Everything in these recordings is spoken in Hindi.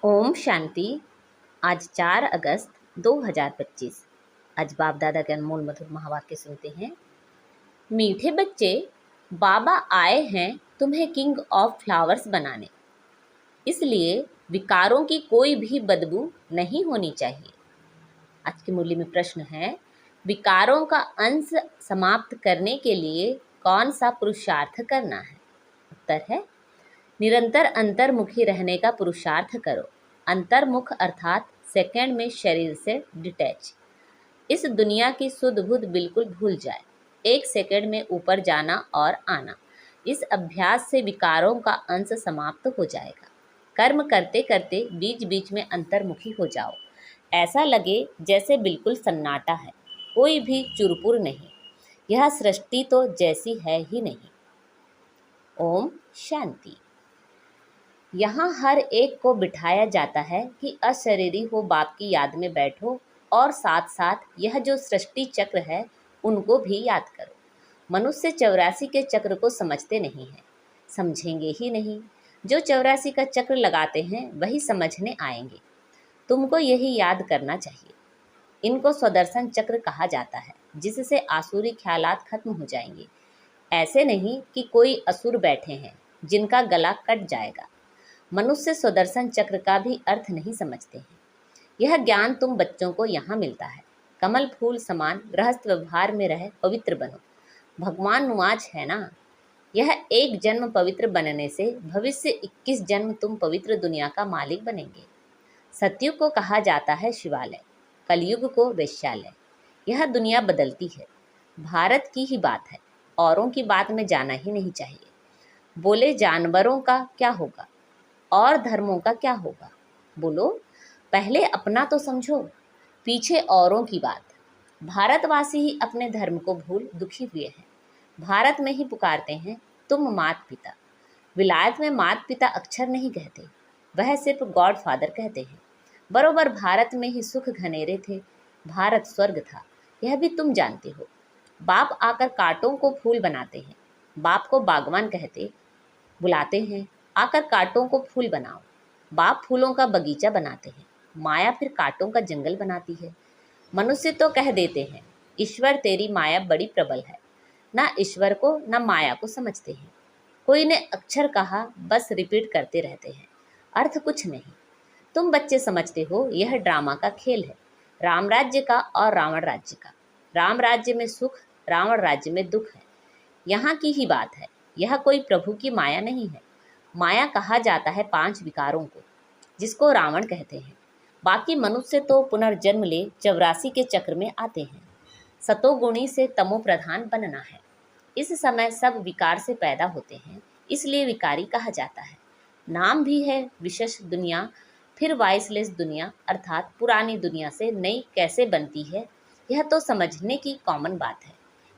ओम शांति। आज 4 अगस्त 2025। आज बाप दादा के अनमोल मधुर महावाक्य सुनते हैं। मीठे बच्चे, बाबा आए हैं तुम्हें किंग ऑफ फ्लावर्स बनाने, इसलिए विकारों की कोई भी बदबू नहीं होनी चाहिए। आज की मुरली में प्रश्न है, विकारों का अंश समाप्त करने के लिए कौन सा पुरुषार्थ करना है? उत्तर है, निरंतर अंतर्मुखी रहने का पुरुषार्थ करो। अंतर्मुख अर्थात सेकंड में शरीर से डिटैच, इस दुनिया की सुध बुध बिल्कुल भूल जाए, 1 सेकंड में ऊपर जाना और आना। इस अभ्यास से विकारों का अंश समाप्त हो जाएगा। कर्म करते करते बीच बीच में अंतर्मुखी हो जाओ, ऐसा लगे जैसे बिल्कुल सन्नाटा है, कोई भी चुरपुर नहीं। यह सृष्टि तो जैसी है ही नहीं। ओम शांति। यहाँ हर एक को बिठाया जाता है कि अशरीरी हो बाप की याद में बैठो और साथ साथ यह जो सृष्टि चक्र है उनको भी याद करो। मनुष्य 84 के चक्र को समझते नहीं हैं, समझेंगे ही नहीं। जो 84 का चक्र लगाते हैं वही समझने आएंगे। तुमको यही याद करना चाहिए। इनको स्वदर्शन चक्र कहा जाता है, जिससे आसुरी ख्यालात खत्म हो जाएंगे। ऐसे नहीं कि कोई असुर बैठे हैं जिनका गला कट जाएगा। मनुष्य स्वदर्शन चक्र का भी अर्थ नहीं समझते हैं। यह ज्ञान तुम बच्चों को यहाँ मिलता है। कमल फूल समान गृहस्थ व्यवहार में रह पवित्र बनो। भगवान नुआज है ना। यह एक जन्म पवित्र बनने से भविष्य 21 जन्म तुम पवित्र दुनिया का मालिक बनेंगे। सतयुग को कहा जाता है शिवालय, कलयुग को वेश्यालय। यह दुनिया बदलती है। भारत की ही बात है, औरों की बात में जाना ही नहीं चाहिए। बोले जानवरों का क्या होगा और धर्मों का क्या होगा? बोलो पहले अपना तो समझो, पीछे औरों की बात। भारतवासी ही अपने धर्म को भूल दुखी हुए हैं। भारत में ही पुकारते हैं तुम मात पिता। विलायत में मात पिता अक्षर नहीं कहते, वह सिर्फ गॉड फादर कहते हैं। बरोबर भारत में ही सुख घनेरे थे, भारत स्वर्ग था, यह भी तुम जानते हो। बाप आकर कांटों को फूल बनाते हैं। बाप को बागवान कहते बुलाते हैं, आकर कांटों को फूल बनाओ। बाप फूलों का बगीचा बनाते हैं, माया फिर कांटों का जंगल बनाती है। मनुष्य तो कह देते हैं ईश्वर तेरी माया बड़ी प्रबल है, ना ईश्वर को ना माया को समझते हैं। कोई ने अक्षर कहा बस रिपीट करते रहते हैं, अर्थ कुछ नहीं। तुम बच्चे समझते हो यह ड्रामा का खेल है, राम राज्य का और रावण राज्य का। राम राज्य में सुख, रावण राज्य में दुख है। यहाँ की ही बात है, यह कोई प्रभु की माया नहीं है। माया कहा जाता है 5 विकारों को, जिसको रावण कहते हैं। बाकी मनुष्य तो पुनर्जन्म ले 84 के चक्र में आते हैं। सतोगुणी से तमो प्रधान बनना है। इस समय सब विकार से पैदा होते हैं, इसलिए विकारी कहा जाता है। नाम भी है विशेष दुनिया, फिर वाइसलेस दुनिया, अर्थात पुरानी दुनिया से नई कैसे बनती है, यह तो समझने की कॉमन बात है।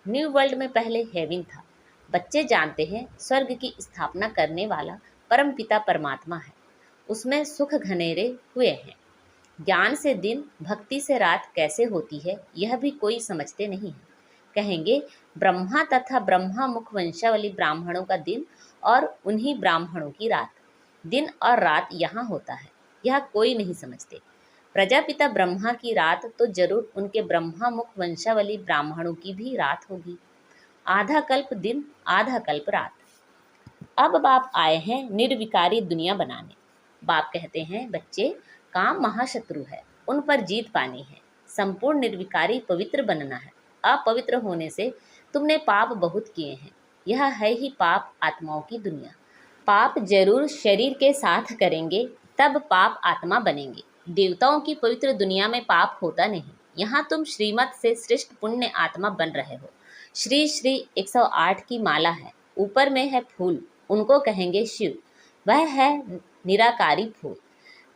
न्यू वर्ल्ड में पहले हेवन था। बच्चे जानते हैं स्वर्ग की स्थापना करने वाला परम पिता परमात्मा है, उसमें सुख घनेरे हुए हैं। ज्ञान से दिन, भक्ति से रात कैसे होती है यह भी कोई समझते नहीं है। कहेंगे ब्रह्मा तथा ब्रह्मा मुख वंशावली ब्राह्मणों का दिन और उन्हीं ब्राह्मणों की रात। दिन और रात यहाँ होता है, यह कोई नहीं समझते। प्रजापिता ब्रह्मा की रात तो जरूर उनके ब्रह्मा मुख वंशावली ब्राह्मणों की भी रात होगी। आधा कल्प दिन, आधा कल्प रात। अब बाप आए हैं निर्विकारी दुनिया बनाने। बाप कहते हैं बच्चे, काम महाशत्रु है, उन पर जीत पानी है। संपूर्ण निर्विकारी पवित्र बनना है। अपवित्र होने से तुमने पाप बहुत किए हैं। यह है ही पाप आत्माओं की दुनिया। पाप जरूर शरीर के साथ करेंगे, तब पाप आत्मा बनेंगे। देवताओं की पवित्र दुनिया में पाप होता नहीं। यहाँ तुम श्रीमत से श्रेष्ठ पुण्य आत्मा बन रहे हो। श्री श्री 108 की माला है, ऊपर में है फूल, उनको कहेंगे शिव। वह है निराकारी फूल।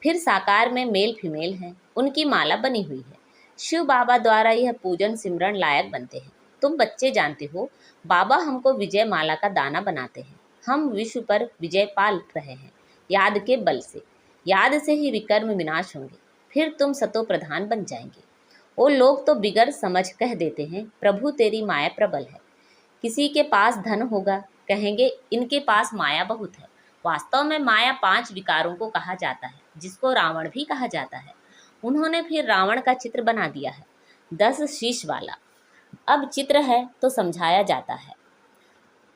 फिर साकार में मेल फीमेल है, उनकी माला बनी हुई है। शिव बाबा द्वारा यह पूजन सिमरण लायक बनते हैं। तुम बच्चे जानते हो बाबा हमको विजय माला का दाना बनाते हैं। हम विश्व पर विजय पाल रहे हैं याद के बल से। याद से ही विकर्म विनाश होंगे, फिर तुम सतो प्रधान बन जाएंगे। वो लोग तो बिगर समझ कह देते हैं प्रभु तेरी माया प्रबल है। किसी के पास धन होगा, कहेंगे इनके पास माया बहुत है। वास्तव में माया 5 विकारों को कहा जाता है, जिसको रावण भी कहा जाता है। उन्होंने फिर रावण का चित्र बना दिया है, 10 शीश वाला। अब चित्र है तो समझाया जाता है।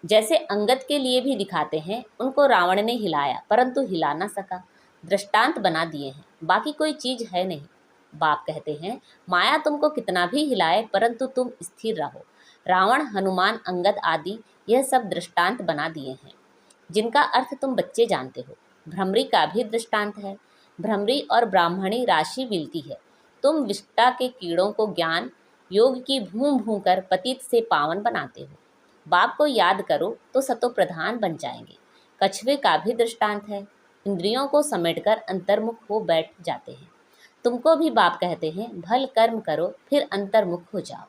जैसे अंगद के लिए भी दिखाते हैं, उनको रावण ने हिलाया परंतु हिला ना सका, दृष्टांत बना दिए हैं, बाकी कोई चीज है नहीं। बाप कहते हैं माया तुमको कितना भी हिलाए परंतु तुम स्थिर रहो। रावण, हनुमान, अंगद आदि यह सब दृष्टांत बना दिए हैं, जिनका अर्थ तुम बच्चे जानते हो। भ्रमरी का भी दृष्टांत है। भ्रमरी और ब्राह्मणी राशि मिलती है। तुम विष्टा के कीड़ों को ज्ञान योग की भूं भूं कर पतित से पावन बनाते हो। बाप को याद करो तो सतो प्रधान बन जाएंगे। कछुए का भी दृष्टांत है। इंद्रियों को समेटकर अंतर्मुख हो बैठ जाते हैं। तुमको भी बाप कहते हैं भल कर्म करो फिर अंतर्मुख हो जाओ।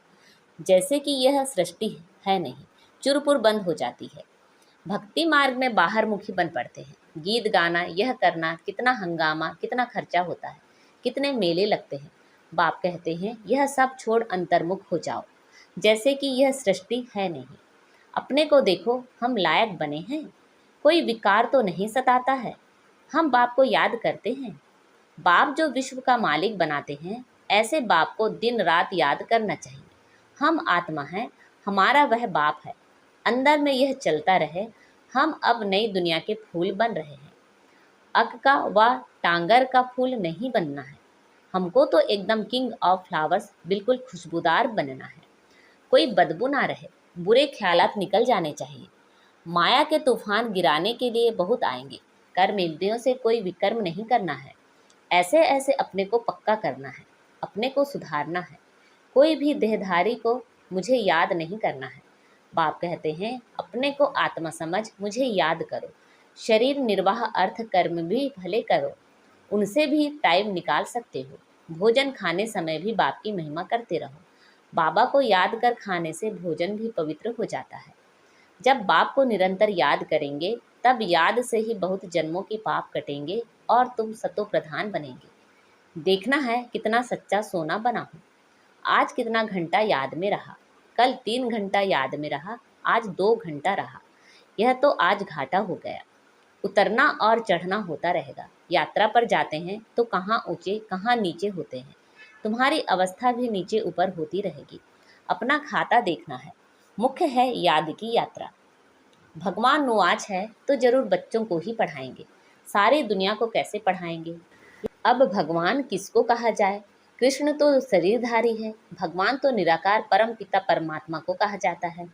जैसे कि यह सृष्टि है नहीं, चुरपुर बंद हो जाती है। भक्ति मार्ग में बाहर मुखी बन पड़ते हैं। गीत गाना, यह करना, कितना हंगामा, कितना खर्चा होता है, कितने मेले लगते हैं। बाप कहते हैं यह सब छोड़ अंतर्मुख हो जाओ। जैसे कि यह सृष्टि है नहीं। अपने को देखो, हम लायक बने हैं, कोई विकार तो नहीं सताता है। हम बाप को याद करते हैं। बाप जो विश्व का मालिक बनाते हैं, ऐसे बाप को दिन रात याद करना चाहिए। हम आत्मा हैं, हमारा वह बाप है। अंदर में यह चलता रहे। हम अब नई दुनिया के फूल बन रहे हैं। अक का व टांगर का फूल नहीं बनना है। हमको तो एकदम किंग ऑफ फ्लावर्स, बिल्कुल खुशबूदार बनना है। कोई बदबू ना रहे, बुरे ख्यालात निकल जाने चाहिए। माया के तूफान गिराने के लिए बहुत आएंगे। कर्म इंद्रियों से कोई विकर्म नहीं करना है। ऐसे ऐसे अपने को पक्का करना है, अपने को सुधारना है। कोई भी देहधारी को मुझे याद नहीं करना है। बाप कहते हैं अपने को आत्मा समझ मुझे याद करो। शरीर निर्वाह अर्थ कर्म भी भले करो, उनसे भी टाइम निकाल सकते हो। भोजन खाने समय भी बाप की महिमा करते रहो। बाबा को याद कर खाने से भोजन भी पवित्र हो जाता है। जब बाप को निरंतर याद करेंगे तब याद से ही बहुत जन्मों के पाप कटेंगे और तुम सतो प्रधान बनेंगे। देखना है कितना सच्चा सोना बना हूँ। आज कितना घंटा याद में रहा, कल 3 घंटा याद में रहा, आज 2 घंटा रहा। यह तो आज घाटा हो गया। उतरना और चढ़ना होता रहेगा। यात्रा पर जाते हैं तो कहाँ ऊंचे कहाँ नीचे होते हैं। तुम्हारी अवस्था भी नीचे ऊपर होती रहेगी। अपना खाता देखना है। मुख्य है याद की यात्रा। भगवान नुआज है तो जरूर बच्चों को ही पढ़ाएंगे, सारी दुनिया को कैसे पढ़ाएंगे। अब भगवान किसको कहा जाए। कृष्ण तो शरीरधारी है, भगवान तो निराकार परम पिता परमात्मा को कहा जाता है।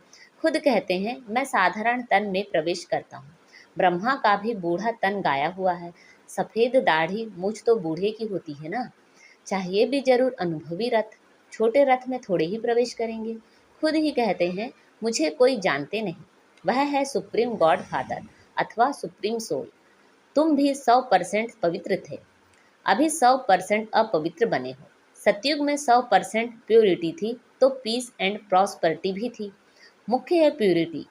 खुद कहते हैं मैं साधारण तन में प्रवेश करता हूँ। ब्रह्मा का भी बूढ़ा तन गाया हुआ है। सफ़ेद दाढ़ी मूछ तो बूढ़े की होती है ना। चाहिए भी जरूर अनुभवी रथ। छोटे रथ में थोड़े ही प्रवेश करेंगे। खुद ही कहते हैं मुझे कोई जानते नहीं, वह है सुप्रीम गॉड फादर अथवा सुप्रीम सोल। तुम भी 100% पवित्र थे, अभी 100% अपवित्र बने हो। सतयुग में 100% प्योरिटी थी तो पीस एंड प्रॉस्पेरिटी भी थी। मुख्य है प्योरिटी।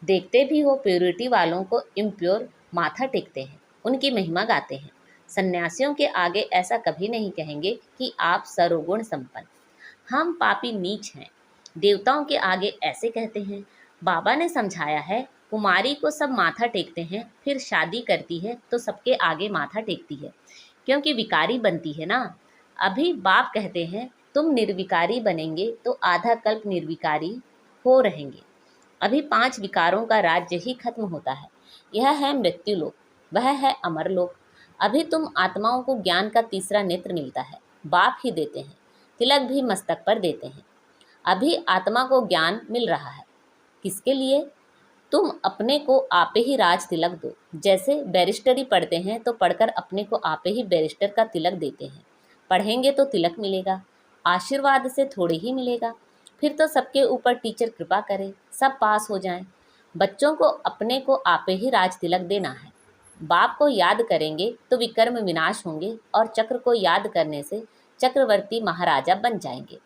देखते भी हो प्योरिटी वालों को इम्प्योर माथा टेकते हैं, उनकी महिमा गाते हैं। सन्यासियों के आगे ऐसा कभी नहीं कहेंगे कि आप सर्वगुण संपन्न, हम पापी नीच हैं। देवताओं के आगे ऐसे कहते हैं। बाबा ने समझाया है कुमारी को सब माथा टेकते हैं, फिर शादी करती है तो सबके आगे माथा टेकती है, क्योंकि विकारी बनती है ना। अभी बाप कहते हैं तुम निर्विकारी बनेंगे तो आधा कल्प निर्विकारी हो रहेंगे। अभी 5 विकारों का राज्य ही खत्म होता है। यह है मृत्यु लोक, वह है अमर लोक। अभी तुम आत्माओं को ज्ञान का तीसरा नेत्र मिलता है, बाप ही देते हैं। तिलक भी मस्तक पर देते हैं। अभी आत्मा को ज्ञान मिल रहा है। किसके लिए? तुम अपने को आपे ही राज तिलक दो। जैसे बैरिस्टरी पढ़ते हैं तो पढ़कर अपने को आपे ही बैरिस्टर का तिलक देते हैं। पढ़ेंगे तो तिलक मिलेगा, आशीर्वाद से थोड़े ही मिलेगा। फिर तो सबके ऊपर टीचर कृपा करे, सब पास हो जाएं। बच्चों को अपने को आपे ही राज तिलक देना है। बाप को याद करेंगे तो विकर्म विनाश होंगे और चक्र को याद करने से चक्रवर्ती महाराजा बन जाएंगे।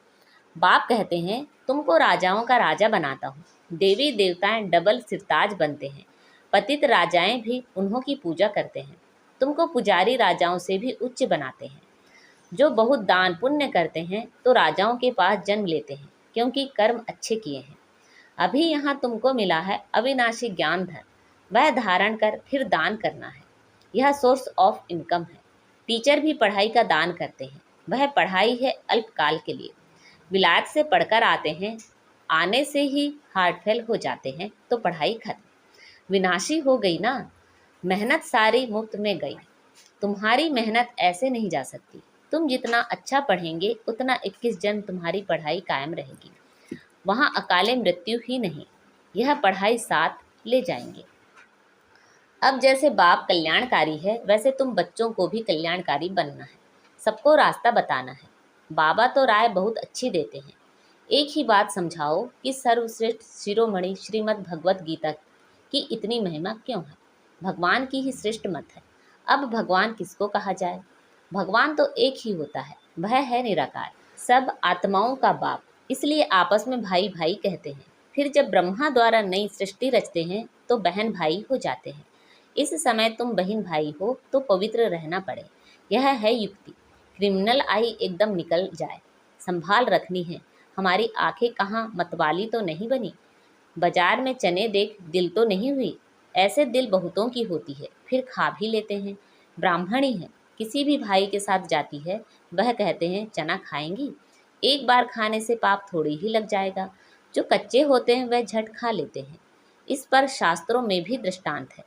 बाप कहते हैं तुमको राजाओं का राजा बनाता हूँ। देवी देवताएं डबल सिरताज बनते हैं। पतित राजाएं भी उन्हों की पूजा करते हैं। तुमको पुजारी राजाओं से भी उच्च बनाते हैं। जो बहुत दान पुण्य करते हैं तो राजाओं के पास जन्म लेते हैं, क्योंकि कर्म अच्छे किए हैं। अभी यहाँ तुमको मिला है अविनाशी ज्ञान धन। वह धारण कर फिर दान करना है। यह सोर्स ऑफ इनकम है। टीचर भी पढ़ाई का दान करते हैं। वह पढ़ाई है अल्पकाल के लिए। विलायत से पढ़कर आते हैं, आने से ही हार्ट फेल हो जाते हैं तो पढ़ाई खत्म, विनाशी हो गई ना। मेहनत सारी मुफ्त में गई। तुम्हारी मेहनत ऐसे नहीं जा सकती। तुम जितना अच्छा पढ़ेंगे उतना 21 जन्म तुम्हारी पढ़ाई कायम रहेगी। वहाँ अकाले मृत्यु ही नहीं, यह पढ़ाई साथ ले जाएंगे। अब जैसे बाप कल्याणकारी है, वैसे तुम बच्चों को भी कल्याणकारी बनना है, सबको रास्ता बताना है। बाबा तो राय बहुत अच्छी देते हैं। एक ही बात समझाओ कि सर्वश्रेष्ठ शिरोमणि श्रीमद् भगवत गीता की इतनी महिमा क्यों है? भगवान की ही श्रेष्ठ मत है। अब भगवान किसको कहा जाए? भगवान तो एक ही होता है, वह है निराकार, सब आत्माओं का बाप। इसलिए आपस में भाई भाई कहते हैं। फिर जब ब्रह्मा द्वारा नई सृष्टि रचते हैं तो बहन भाई हो जाते हैं। इस समय तुम बहन भाई हो तो पवित्र रहना पड़े, यह है युक्ति। क्रिमिनल आई एकदम निकल जाए, संभाल रखनी है। हमारी आंखें कहाँ मतवाली तो नहीं बनी, बाजार में चने देख दिल तो नहीं हुई। ऐसे दिल बहुतों की होती है, फिर खा भी लेते हैं। ब्राह्मणी है, किसी भी भाई के साथ जाती है, वह कहते हैं चना खाएंगी। एक बार खाने से पाप थोड़ी ही लग जाएगा। जो कच्चे होते हैं वह झट खा लेते हैं। इस पर शास्त्रों में भी दृष्टांत है।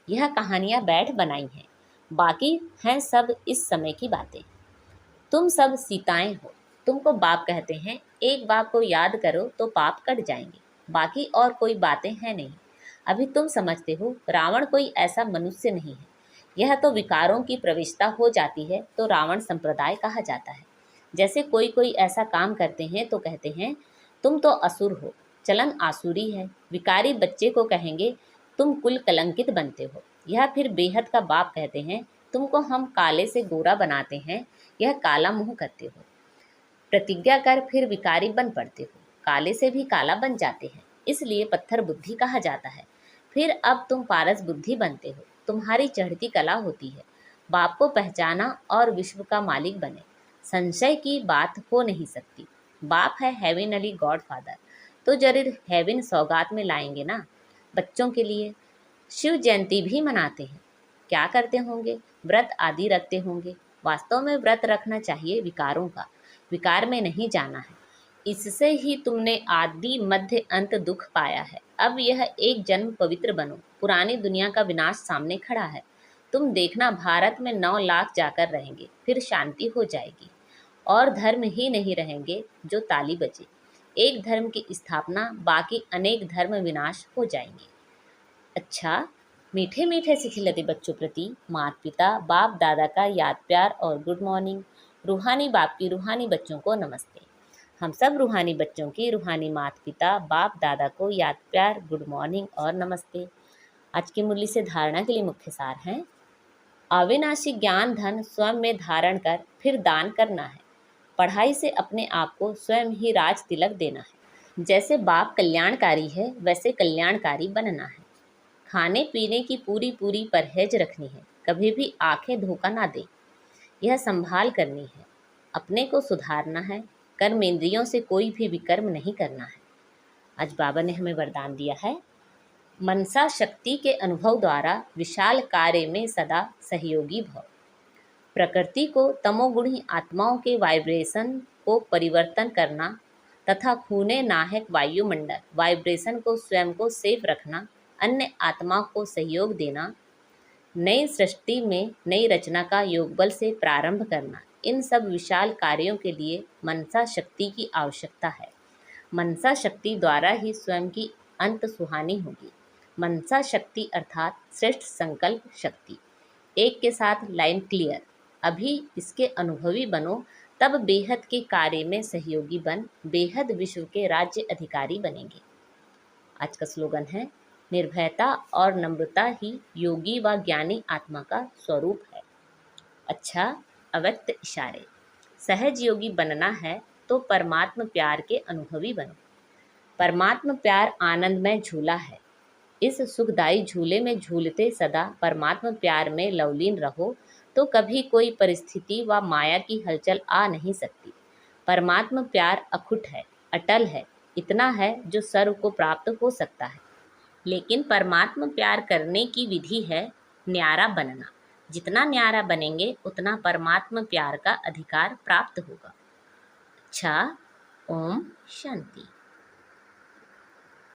यह कहानियां बैठ बनाई हैं, बाकी हैं सब इस समय की बातें। तुम सब सीताएं हो, तुमको बाप कहते हैं। एक बाप को याद करो तो पाप कट जाएंगे, बाकी और कोई बातें हैं नहीं। अभी तुम समझते हो रावण कोई ऐसा मनुष्य नहीं है। यह तो विकारों की प्रविष्टा हो जाती है तो रावण संप्रदाय कहा जाता है। जैसे कोई कोई ऐसा काम करते हैं तो कहते हैं तुम तो असुर हो, चलन आसुरी है। विकारी बच्चे को कहेंगे तुम कुल कलंकित बनते हो। यह फिर बेहद का बाप कहते हैं तुमको हम काले से गोरा बनाते हैं, यह काला मुंह करते हो। प्रतिज्ञा कर फिर विकारी बन पड़ते हो, काले से भी काला बन जाते हैं, इसलिए पत्थर बुद्धि कहा जाता है। फिर अब तुम पारस बुद्धि बनते हो, तुम्हारी चढ़ती कला होती है। बाप को पहचाना और विश्व का मालिक बने, संशय की बात हो नहीं सकती। बाप है हेविनली गॉड फादर, तो जरूर हेविन सौगात में लाएंगे ना। बच्चों के लिए शिव जयंती भी मनाते हैं। क्या करते होंगे? व्रत आदि रखते होंगे। वास्तव में व्रत रखना चाहिए विकारों का, विकार में नहीं जाना है। इससे ही तुमने आदि मध्य अंत दुख पाया है। अब यह एक जन्म पवित्र बनो। पुरानी दुनिया का विनाश सामने खड़ा है। तुम देखना भारत में 9 लाख जाकर रहेंगे, फिर शांति हो जाएगी और धर्म ही नहीं रहेंगे जो ताली बजे। एक धर्म की स्थापना, बाकी अनेक धर्म विनाश हो जाएंगे। अच्छा, मीठे मीठे से खिलते बच्चों प्रति माता पिता बाप दादा का याद प्यार और गुड मॉर्निंग। रूहानी बाप की रूहानी बच्चों को नमस्ते। हम सब रूहानी बच्चों की रूहानी माता पिता बाप दादा को याद प्यार गुड मॉर्निंग और नमस्ते। आज की मुरली से धारणा के लिए मुख्य सार हैं। अविनाशी ज्ञान धन स्वयं में धारण कर फिर दान करना है। पढ़ाई से अपने आप को स्वयं ही राज तिलक देना है। जैसे बाप कल्याणकारी है वैसे कल्याणकारी बनना है। खाने पीने की पूरी पूरी परहेज रखनी है, कभी भी आंखें धोखा ना दे, यह संभाल करनी है। अपने को सुधारना है, कर्मेंद्रियों से कोई भी विकर्म नहीं करना है। आज बाबा ने हमें वरदान दिया है, मनसा शक्ति के अनुभव द्वारा विशाल कार्य में सदा सहयोगी भव। प्रकृति को तमोगुणी आत्माओं के वाइब्रेशन को परिवर्तन करना तथा खूने नाहक वायुमंडल वाइब्रेशन को स्वयं को सेफ रखना, अन्य आत्मा को सहयोग देना, नई सृष्टि में नई रचना का योगबल से प्रारंभ करना, इन सब विशाल कार्यों के लिए मनसा शक्ति की आवश्यकता है। मनसा शक्ति द्वारा ही स्वयं की अंत सुहानी होगी। मनसा शक्ति अर्थात श्रेष्ठ संकल्प शक्ति। एक के साथ लाइन क्लियर। अभी इसके अनुभवी बनो, तब बेहद के कार्य में सहयोगी बन बेहद विश्व के राज्य अधिकारी बनेंगे। आज का स्लोगन है, निर्भयता और नम्रता ही योगी व ज्ञानी आत्मा का स्वरूप है। अच्छा, अव्यक्त इशारे। सहज योगी बनना है तो परमात्म प्यार के अनुभवी बनो। परमात्म प्यार आनंदमय झूला है। इस सुखदायी झूले में झूलते सदा परमात्म प्यार में लवलीन रहो तो कभी कोई परिस्थिति व माया की हलचल आ नहीं सकती। परमात्म प्यार अखुट है, अटल है, इतना है जो सर्व को प्राप्त हो सकता है। लेकिन परमात्मा प्यार करने की विधि है न्यारा बनना। जितना न्यारा बनेंगे उतना परमात्मा प्यार का अधिकार प्राप्त होगा। अच्छा, ओम शांति।